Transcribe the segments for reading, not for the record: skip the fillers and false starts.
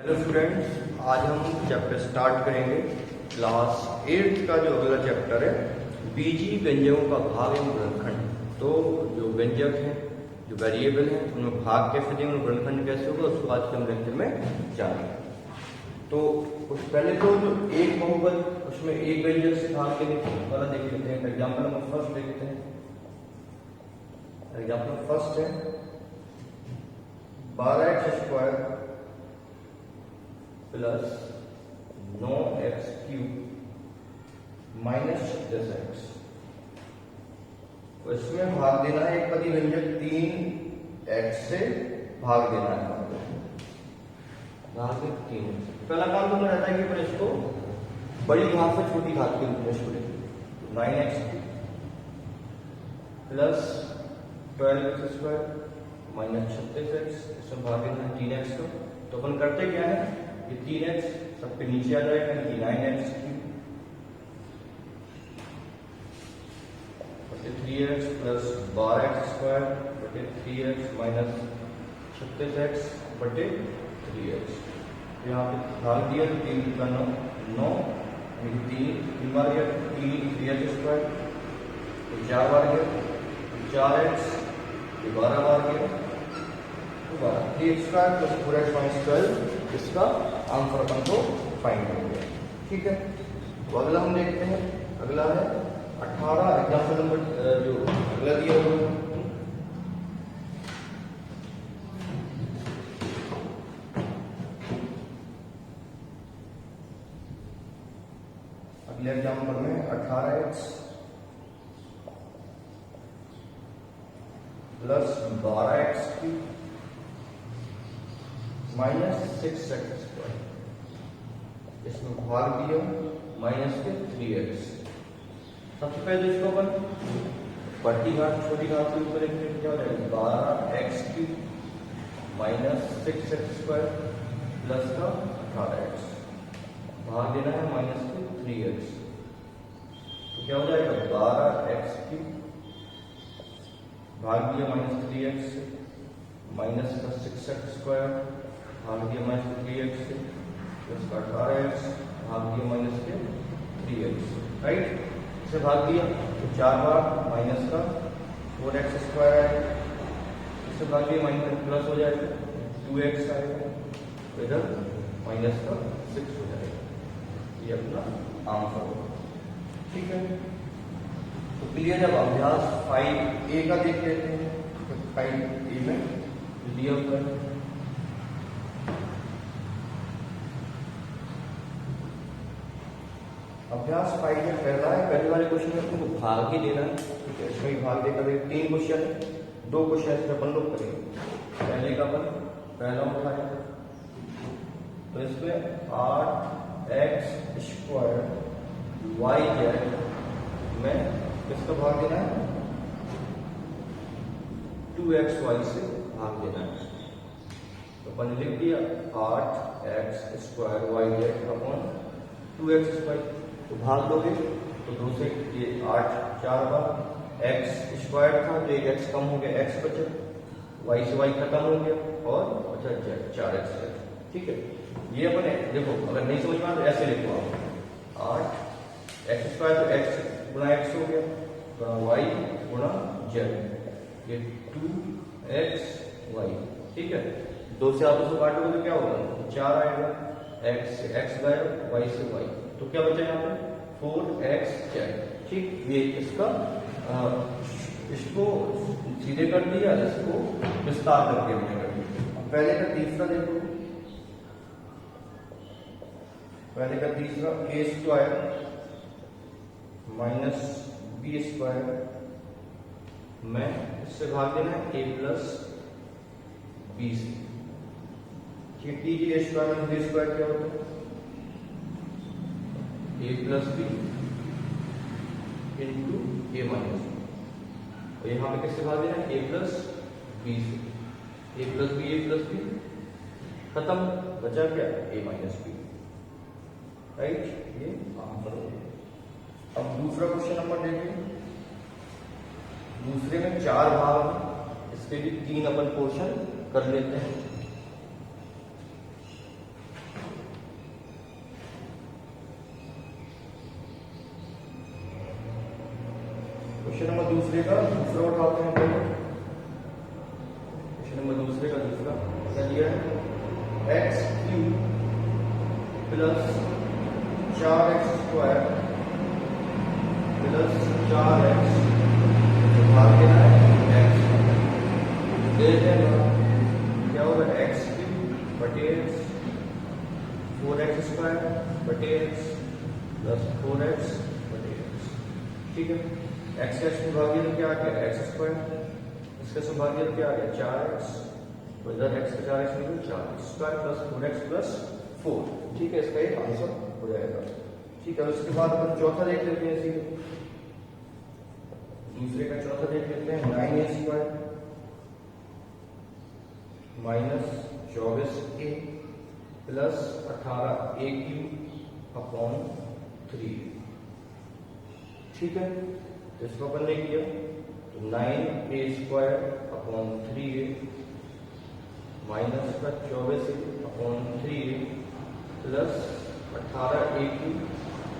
Hello students, आज हम chapter start करेंगे। क्लास 8 का जो अगला चैप्टर है बीजी व्यंजकों का भाग एवं गुणनखंड। तो जो व्यंजक हैं, जो वेरिएबल हैं, उनमें भाग कैसे देंगे, गुणनखंड कैसे होगा, उसको आज के हम लेक्चर में जानेंगे। तो कुछ पहले तो जो एक बहुपद, उसमें एक व्यंजक से भाग के वाला देख लेते हैं। एग्जाम्पल नंबर फर्स्ट देखते हैं। एग्जाम्पल फर्स्ट है 12x² plus 9x³ minus 10x। तो इसमें भाग देना है एक पदी व्यंजक 3x से भाग देना है। भाग 3। पहला काम तो रहता है कि अपन इसको बड़ी घात से छोटी घात के रूप में इसको लिखें। 9x³ plus 12x² minus 36x। इसमें भाग देना है 3x को। तो अपन करते क्या है, ये 3x सबके नीचे आ जाएगा, ये 9x³ 3x plus 12x² 3x minus 36x 3x। यहाँ पे भाग दिया तो 3 का 9, 3 बार गया 3x², तो 4 बार गया 4x, 12 बार गया 3x² प्लस 4x माइनस 12। इसका आंसर अपन को फाइंड करेंगे। ठीक है, तो अगला हम देखते हैं। अगला है 18। एग्जाम्पल नंबर जो अगला दिया हुआ है, अगले एग्जाम्पल में 18x plus 12x³ minus 6x²। इसमें भाग दिया माइनस के 3x। सबसे पहले इसको अपन बड़ी घात छोटी घात के ऊपर क्या हो जाएगा, 12x³ माइनस 6x² प्लस का 18x। भाग देना है माइनस के 3x। तो क्या हो जाएगा, 12x³ भाग दिया माइनस 3x माइनस का 6x² भाग दिया माइनस 3x से प्लस का 18x भाग दिया माइनस के 3x। राइट, इसे भाग दिया तो 4 बार माइनस का 4x² आएगा। इसे भाग दिया माइनस प्लस हो जाएगा 2x आएगा, तो इधर माइनस का 6 हो जाएगा। ये अपना आंसर होगा। ठीक है, तो क्लियर। जब अभ्यास 5A का देख लेते हैं, तो 5A में दिया होता है अभ्यास 5 में पहला है, पहले वाले क्वेश्चन में आपको भाग ही देना है। ठीक है, इसमें भाग देकर 3 क्वेश्चन है, 2 क्वेश्चन इसमें अपन लोग करेंगे। पहले का अपन पहला उठाया तो इसमें 8x² yz में किसका भाग देना है, 2xy से भाग देना है। तो अपन लिख दिया 8x² yz अपॉन 2x²। तो भाग दोगे तो 2 से ये 8 4 बार, x² था तो एक x कम हो गया, x बचा, y से y खत्म हो गया और बचा z 4x। ठीक है, ये अपन देखो, अगर नहीं समझ में आए तो ऐसे लिखो आप 8x² तो x गुणा x हो गया, y गुणा z, ये 2xy। ठीक है, 2 से आप उसको काटोगे तो क्या होगा, 4 आएगा, x से x गया, y से y, तो क्या बचा यहाँ पे 4xz। ठीक, ये इसका इसको सीधे कर दिया, इसको विस्तार करके हमने कर दिया। पहले का तीसरा देखो, पहले का तीसरा a² माइनस b² में इससे भाग देना है a प्लस b से। ठीक, t की a² माइनस b² क्या होता है, a plus B into A minus B. और यहाँ पे किससे भाग देना है, a प्लस बी से। a प्लस बी खत्म, बचा क्या, a माइनस बी। राइट, ये आंसर हो गया। अब दूसरा क्वेश्चन नंबर देखिए। दूसरे में 4 भाग, इसके भी 3 अपन पोर्शन कर लेते हैं। क्वेश्चन नंबर दूसरे का दूसरा उठाते हैं पहले। क्वेश्चन नंबर दूसरे का दूसरा क्या दिया है, x cube plus 4x square plus 4x भाग देना है x दे देना, क्या होगा एक्स क्यूब बटे एक्स 4x स्क्वायर बटे एक्स प्लस 4x बटे एक्स। ठीक है, एक्स का एक्स में भाग दिया तो क्या आ गया एक्स स्क्वायर, इसका से भाग दिया तो क्या आ गया 4x, तो इधर एक्स का 4x में 4 स्क्वायर प्लस 4x प्लस 4। ठीक है, इसका एक आंसर हो जाएगा। ठीक है, उसके बाद अपन चौथा देख लेते हैं, इसी दूसरे का चौथा देख लेते हैं। 9a square minus 24a plus 18a cube upon 3। ठीक है, तो इसको अपन ने किया तो 9a square upon 3a minus का 24a upon 3a plus 18a cube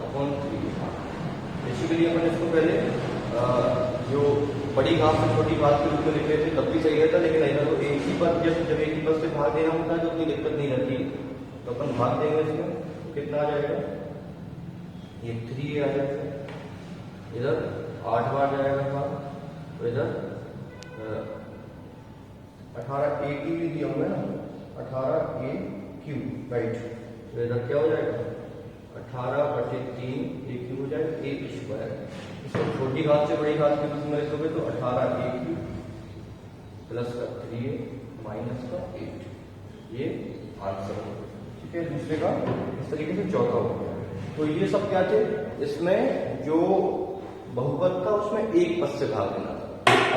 upon 3। Basically अपन इसको पहले जो बड़ी घात से छोटी घात के रूप में लिख लेते तब भी सही रहता, लेकिन ऐसा तो एक ही पद जब एक ही पद से भाग देना होता है तो कोई दिक्कत नहीं रहती। तो अपन भाग देंगे इसमें तो कितना आ जाएगा, ये 3 आ जाएगा, इधर 8 बार जाएगा भाग, तो इधर 18a क्यूब भी दिया हुआ है ना, 18a क्यूब राइट, तो इधर क्या हो जाएगा 18/3 a क्यूब हो जाएगा a स्क्वायर। इसको छोटी घात से बड़ी घात के रूप में लिखोगे तो 18a क्यूब प्लस का 3a माइनस का 8, ये आंसर है। ठीक है, दूसरे का इस तरीके से चौथा हो गया। तो ये सब क्या थे, इसमें जो बहुपद था उसमें एक पद से भाग देना था।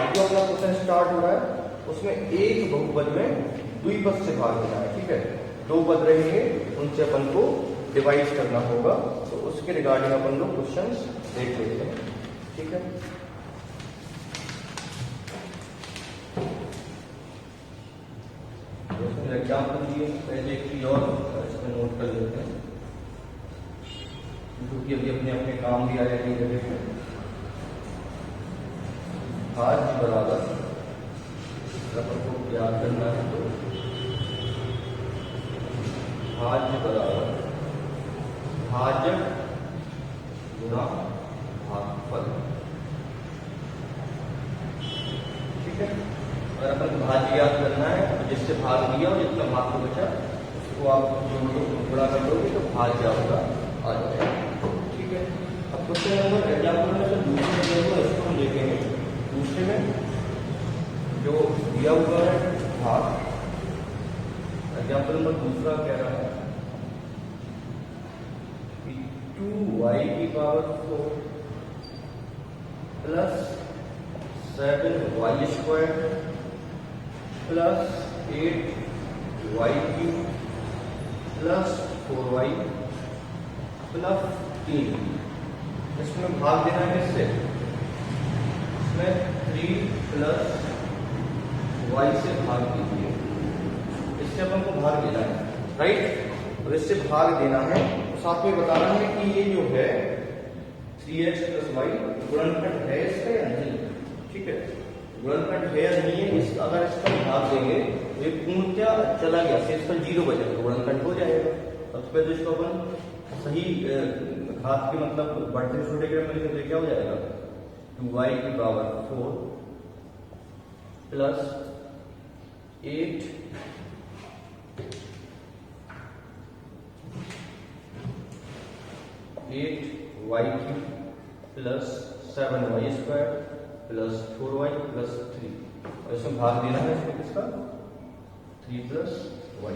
अब जो अपना क्वेश्चन स्टार्ट हो रहा है उसमें एक बहुपद में द्विपद से भाग देना है। ठीक है, 2 पद रहेंगे उनसे अपन को डिवाइड करना होगा, तो उसके रिगार्डिंग अपन लोग क्वेश्चंस देख लेते हैं। ठीक है, एग्जाम्पल दिए, पहले एक चीज और इसमें नोट कर लेते हैं क्योंकि अभी अपने अपने काम भी आया नहीं जगह पे। भाज्य बराबर अपन को याद करना है, तो भाज्य बराबर भाजक गुणा भागफल। ठीक है, अगर अपन भाज्य याद करना है तो जिससे भाग दिया और जितना भाग को बचा उसको आप गुणा कर दोगे तो भाज्य आपका आ जाएगा। ठीक है, अब क्वेश्चन नंबर एग्जाम्पल में से दूसरे में इसको हम देखेंगे। दूसरे में जो दिया हुआ है भाग, एग्जाम्पल नंबर दूसरा कह रहा है 2y की power 4 plus 7y square plus 8y cube plus 4y plus 3। इसमें भाग देना है किससे, इसमें 3 प्लस y से भाग दीजिए, इससे अपन को भाग देना है राइट, और इससे भाग देना है तो साथ में बताना है कि ये जो है 3x प्लस y गुणनखंड है इसका या नहीं। ठीक है, गुणनखंड है या नहीं है, इस अगर इसका भाग देंगे तो ये पूर्णतः चला गया, शेष पर 0 बचेगा, गुणनखंड हो जाएगा। सबसे पहले इसको अपन सही घात के मतलब बढ़ते छोटे क्रम में लिखेंगे क्या हो जाएगा, 2y की power 4 plus 8 8y cube plus 7y square plus 4y plus 3, और इसमें भाग देना है इसमें किसका 3 प्लस y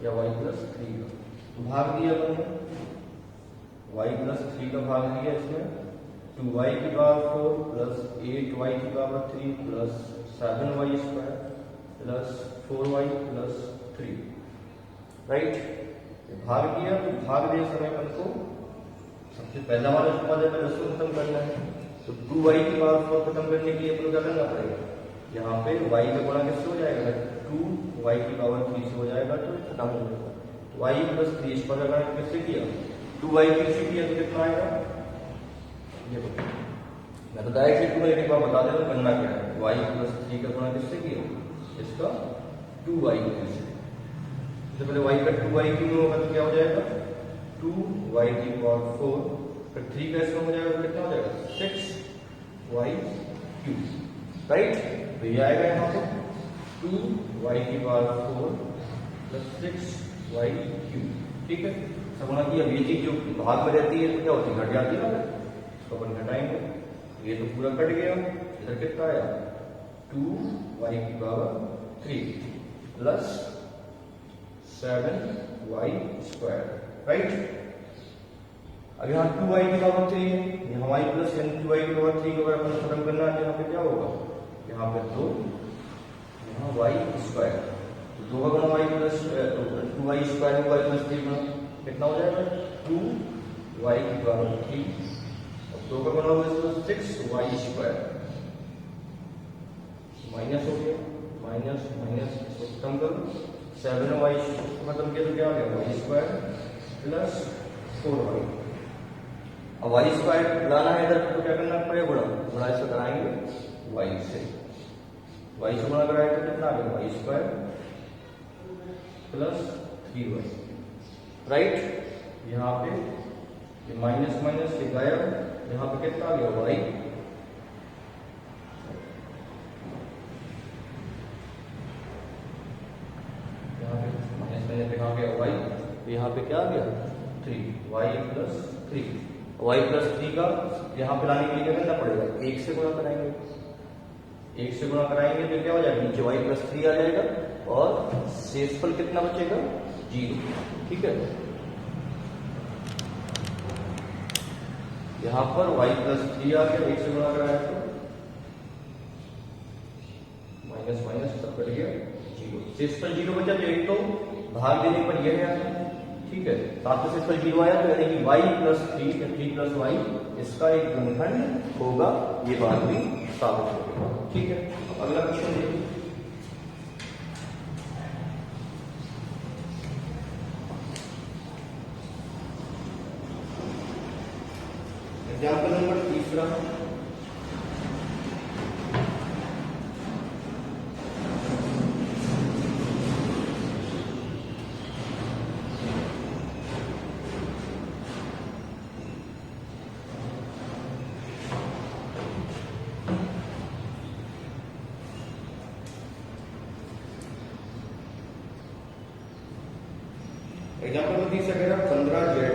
या y प्लस 3 का। तो भाग दिया हमने y प्लस 3 का भाग दिया, इसमें 2y की पावर 4 प्लस 8y की power 3 plus 7y square plus 4y plus 3 right. भाग दिया, तो भाग दिए समय अपन को सबसे पहला वाला जो पद है पहले उसको खत्म करना है, तो 2y की पावर 4 खत्म करने के लिए अपन को क्या करना पड़ेगा, यहाँ पे y का गुणा किससे हो जाएगा, 2y की पावर 3 से हो जाएगा, तो खत्म हो जाएगा। तो y प्लस 3 इस पर अगर किससे किया 2y 3 से किया तो कितना आएगा, ये मैं तो डायरेक्टली 2y के बाद बता दे रहा करना क्या है। y प्लस 3 का गुणा किससे किया, इसका 2y से। तो पहले y का 2y क्यूब होगा तो क्या हो जाएगा 2y की पावर 4, फिर 3 का इसमें हो जाएगा तो कितना हो जाएगा 6y क्यूब, राइट। तो ये आएगा यहाँ पे 2y की पावर 4 प्लस 6y क्यूब, ठीक है। सब कि अब ये चीज जो भाग में रहती है तो क्या होती है, घट जाती है ना, इसको अपन घटाएंगे, ये तो पूरा कट गया। इधर कितना आया 2y की power 3 plus 7y square, right. अब यहाँ 2y की पावर 3 है, यहाँ y प्लस 2y की पावर 3 को अगर अपन खत्म करना है, यहाँ पे क्या होगा, यहाँ पे 2, यहाँ y स्क्वायर, तो 2 का गुणा y प्लस 2y स्क्वायर होगा, y प्लस 3 गुणा कितना हो जाएगा 2y की पावर 3, और 2 का गुणा होगा 6y स्क्वायर, माइनस हो गया, माइनस माइनस खत्म करो, 7y खत्म किया तो क्या हो गया y स्क्वायर प्लस 4y। अब y स्क्वायर लाना है इधर तो क्या करना पड़ेगा, गुणा, गुणा इससे कराएंगे y से, y से गुणा कराएंगे तो कितना आ गया y square plus 3y, right. यहाँ पे ये माइनस माइनस से गायब, यहाँ पे कितना आ गया y, यहाँ पे माइनस मैंने पे कहा गया y, यहाँ पे क्या आ गया 3y प्लस 3, y प्लस 3 का यहाँ पे लाने के लिए क्या करना पड़ेगा, 1 से गुणा कराएंगे, 1 से गुणा कराएंगे तो क्या हो जाएगा, नीचे y प्लस 3 आ जाएगा और शेषफल कितना बचेगा 0, ठीक है। यहाँ पर y प्लस 3 आ गया, 1 से गुणा कराया तो माइनस माइनस सब कट गया 0, शेषफल 0 बचा, तो एक तो भाग देने पर यह है, ठीक है। साथ में शेषफल 0 आया तो यानी कि y प्लस 3 प्लस y इसका एक गुणनखंड होगा, ये बात भी साबित होगा, ठीक है। अगला क्वेश्चन देखिए, एग्जाम्पल नंबर 3। एग्जाम्पल में 30 कह रहा 15z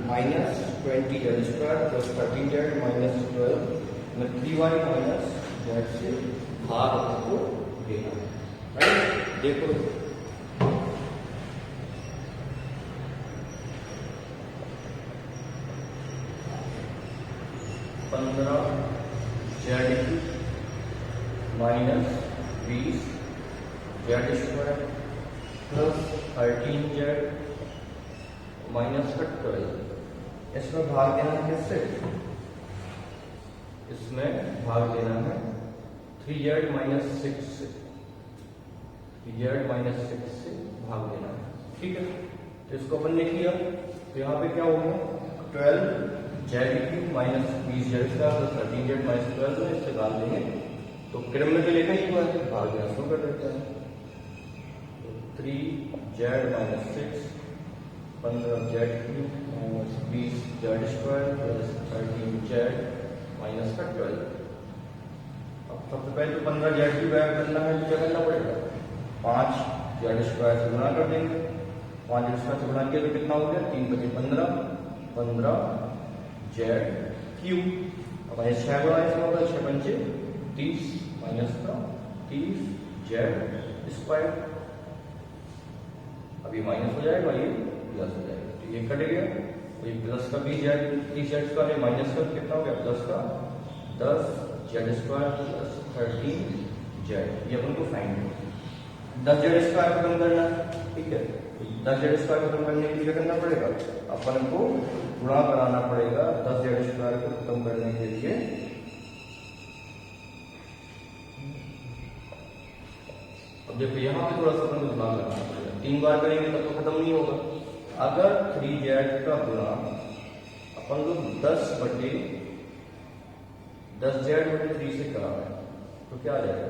minus 20z square plus 13z minus 12 में 3y माइनस z से भाग आपको देना है, राइट। देखो z minus 20z square plus 13z minus 12, इसमें भाग देना है किससे, इसमें भाग देना है 3z माइनस 6 से, 3z माइनस 6 से भाग देना है, ठीक है। तो इसको अपन ने किया तो यहाँ पे क्या हो गया 12z माइनस 20z का प्लस 13z माइनस 12 में इससे डाल देंगे तो क्रम में तो लेकर ही हुआ है, भाग देना शुरू कर देते हैं। तो 3z minus 6 15z cube minus 20z square plus 13z minus 12। अब सबसे पहले तो 15z की वैल्यू करना है तो क्या करना पड़ेगा 5z स्क्वायर से गुणा कर देंगे, 5z स्क्वायर से गुणा किया तो कितना हो गया 3 बचे 15, 15z क्यूब। अब ये 6 गुणा इसमें होगा 6 पंचे 30 माइनस का 30z स्क्वायर, अब ये माइनस हो जाएगा, ये प्लस हो जाएगा, तो ये कट गया, तो ये प्लस का 20z स्क्वायर है, माइनस का कितना हो गया प्लस का 10z स्क्वायर प्लस 13z, ये अपन को फाइंड है। 10z स्क्वायर खत्म करना है, ठीक है। 10z स्क्वायर खत्म करने के लिए क्या करना पड़ेगा, अपन को गुणा कराना पड़ेगा 10z स्क्वायर को खत्म करने के लिए। अब देखो यहाँ पे थोड़ा सा अपन को दिमाग लगाना पड़ेगा, 3 बार करेंगे तब तो खत्म नहीं होगा। अगर 3z का गुणा अपन लोग 10 बटे 10z/3 से करा है तो क्या आ जाएगा?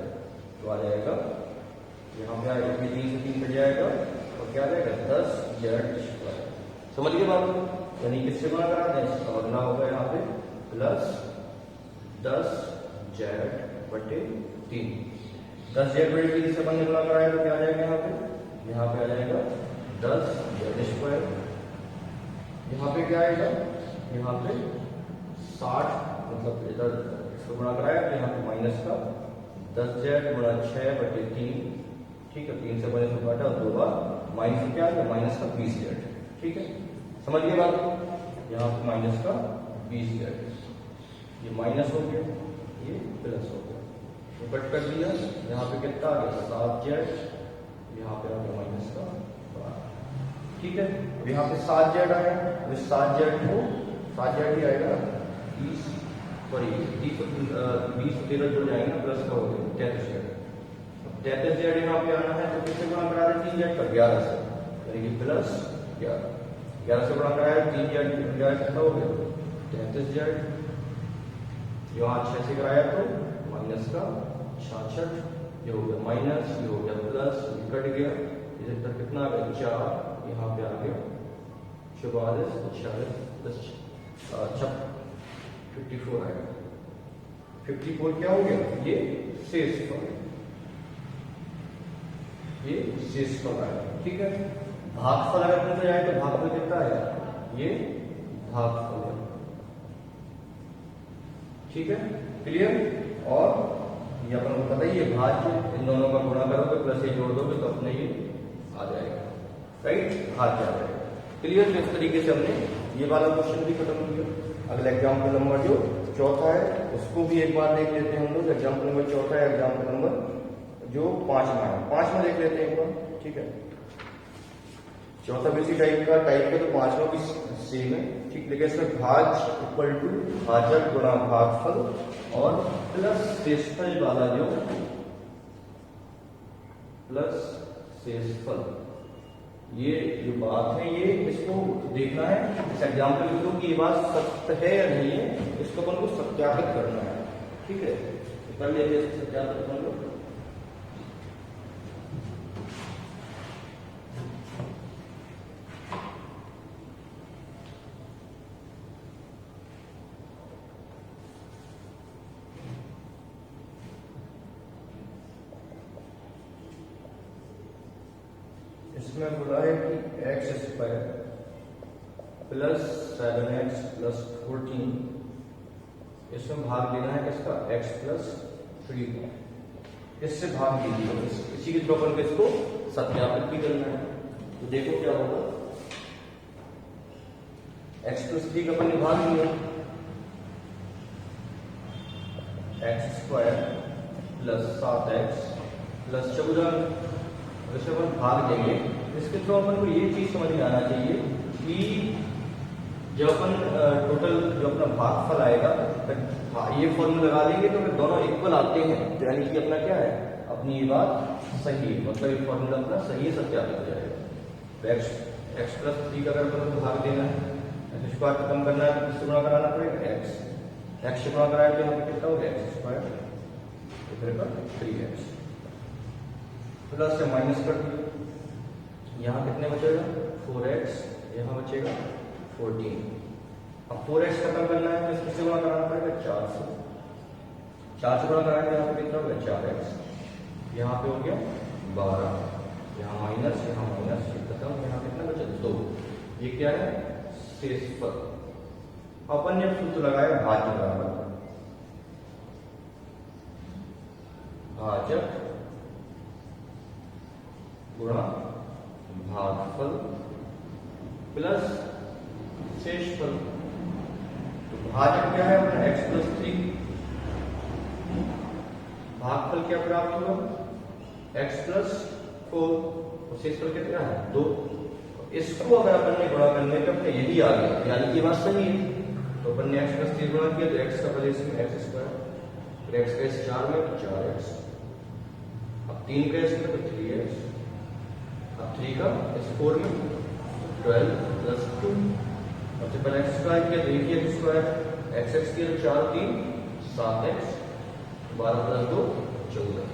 तो आ जाएगा यहाँ पे आएगा 3 से 3 कट जाएगा और क्या आ जाएगा 10z²। समझ गए बात? यानी किससे गुणा करा दें? इसका अगला होगा यहाँ पे प्लस 10z/3। 10z/3 से अपन ने गुणा कराया तो क्या आ जाएगा यहाँ पे? यहाँ पे आ जाएगा 10z²। यहाँ पे क्या आएगा? यहाँ पे 60, मतलब इधर इसको गुणा कराया तो यहाँ पे माइनस का 10z/6/3। ठीक है, 3 से बने से काटा 2 बार माइनस क्या है? माइनस का 20z। ठीक है, समझ गए बात? यहाँ पे माइनस का 20z, ये माइनस हो गया, ये प्लस हो गया, तो कट कर दिया। यहाँ पे कितना आ गया? 7z, यहाँ पे आ गया माइनस का 12। ठीक है, अब यहाँ पे 7z आया, तो 7z को 7z ही आएगा 20, सॉरी 20 13 जुड़ जाएंगे ना, प्लस का हो गया 33z। 33z यहाँ पे आना है तो किससे गुणा करा रहे? 3z का 11 से, यानी कि प्लस 11 से गुणा कराया 3z, 11 कितना हो गया? 33z। यहाँ 6 से कराया तो माइनस का 66, ये हो गया माइनस, ये हो गया प्लस, ये कट गया, इधर तक कितना आ गया? 4, यहाँ पे आ गया 44, 46 + 54 आएगा। 54 क्या हो गया? ये शेषफल, ये शेषफल आएगा। ठीक है, भागफल अगर पूछा जाए तो भागफल कितना आएगा? ये भागफल है। ठीक है, क्लियर? और ये अपन को पता ही है भाज्य, इन दोनों का गुणा करोगे प्लस ये जोड़ दोगे तो अपने ये आ जाएगा, राइट? भाज्य आ जाएगा। क्लियर? तो इस तरीके से हमने ये वाला क्वेश्चन भी खत्म किया। अगला एग्जाम्पल नंबर जो चौथा है उसको भी एक बार देख लेते हैं हम लोग। एग्जाम्पल नंबर चौथा है, एग्जाम्पल नंबर जो 5वां है, 5वां देख लेते हैं एक बार। ठीक है, चौथा भी इसी टाइप का तो 5वां भी सेम है। ठीक, लेकिन इसमें भाज इक्वल टू भाजक गुणा भागफल और प्लस शेषफल वाला जो प्लस शेषफल, ये जो बात है ये इसको देखना है। इस एग्जाम्पल के थ्रू कि ये बात सत्य है या नहीं है, इसको अपन को सत्यापित करना है। ठीक है, तो कर लेते हैं इसको सत्यापित अपन लोग। इसमें बोला है कि x² + 7x + 14, इसमें भाग लेना है किसका? x + 3 का। इससे भाग लीजिए, इसी के थ्रू अपन को इसको सत्यापित भी करना है। तो देखो क्या होगा, x + 3 का अपन ने भाग लिया, x² + 7x + 14। वैसे अपन भाग देंगे, इसके थ्रू अपन को ये चीज समझ में आना चाहिए कि जब अपन टोटल जो अपना भागफल आएगा ये फॉर्मूला लगा देंगे तो फिर दोनों इक्वल आते हैं, तो यानी कि अपना क्या है? अपनी ये बात सही है, मतलब ये फॉर्मूला अपना सही है, सत्यापित हो जाएगा। तो x + 3 का अगर अपन को भाग देना है, x² खत्म करना है तो किससे गुणा कराना पड़ेगा? x से गुणा कराया तो यहाँ पे कितना हो गया? x², तो फिर 3x प्लस से माइनस कर दिया, यहाँ कितने बचेगा? 4x, यहाँ बचेगा 14। अब 4x खत्म करना है तो किससे गुणा कराना पड़ेगा? 4 से। 4 से गुणा कराएंगे, यहाँ पे कितना हो गया? 4x, यहाँ पे हो गया 12, यहाँ माइनस, यहाँ माइनस, ये खत्म, यहाँ कितना बचा? 2। ये क्या है? शेषफल। अपन ने सूत्र लगाया भाज्य बराबर भाजक गुणा भागफल प्लस शेषफल। तो भाजक क्या है अपना? x + 3। भागफल क्या प्राप्त हुआ? x + 4। और शेषफल कितना है? 2। इसको अगर अपन ने गुणा करने पे अपने यही आ गया, यानी कि बात सही है। तो अपन ने x + 3 गुणा किया तो x का वैल्यू इसमें x², फिर x का इस 4 में तो 4x, अब 3 का इसमें तो 3x, अब 3 का इस 4 में 12 + 2, और जब x² किया तो 1x², x किया तो 4 3 7x, 12 प्लस 2 14।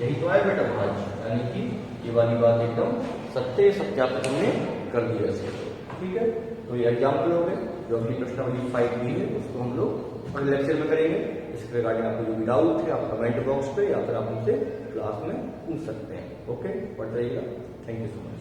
यही तो है बेटा भाज्य, यानी कि ये वाली बात एकदम सत्य सत्यापित हमने कर दिया इसके। ठीक है, तो ये एग्जाम्पल हो गए। जो अपनी प्रश्नावली 5 भी है उसको हम लोग अगले लेक्चर में करेंगे। इसके रिगार्डिंग आपको जो भी डाउट है आप कमेंट बॉक्स पे या फिर आप मुझसे क्लास में पूछ सकते हैं। ओके, पढ़ते रहिएगा। Thank you so much.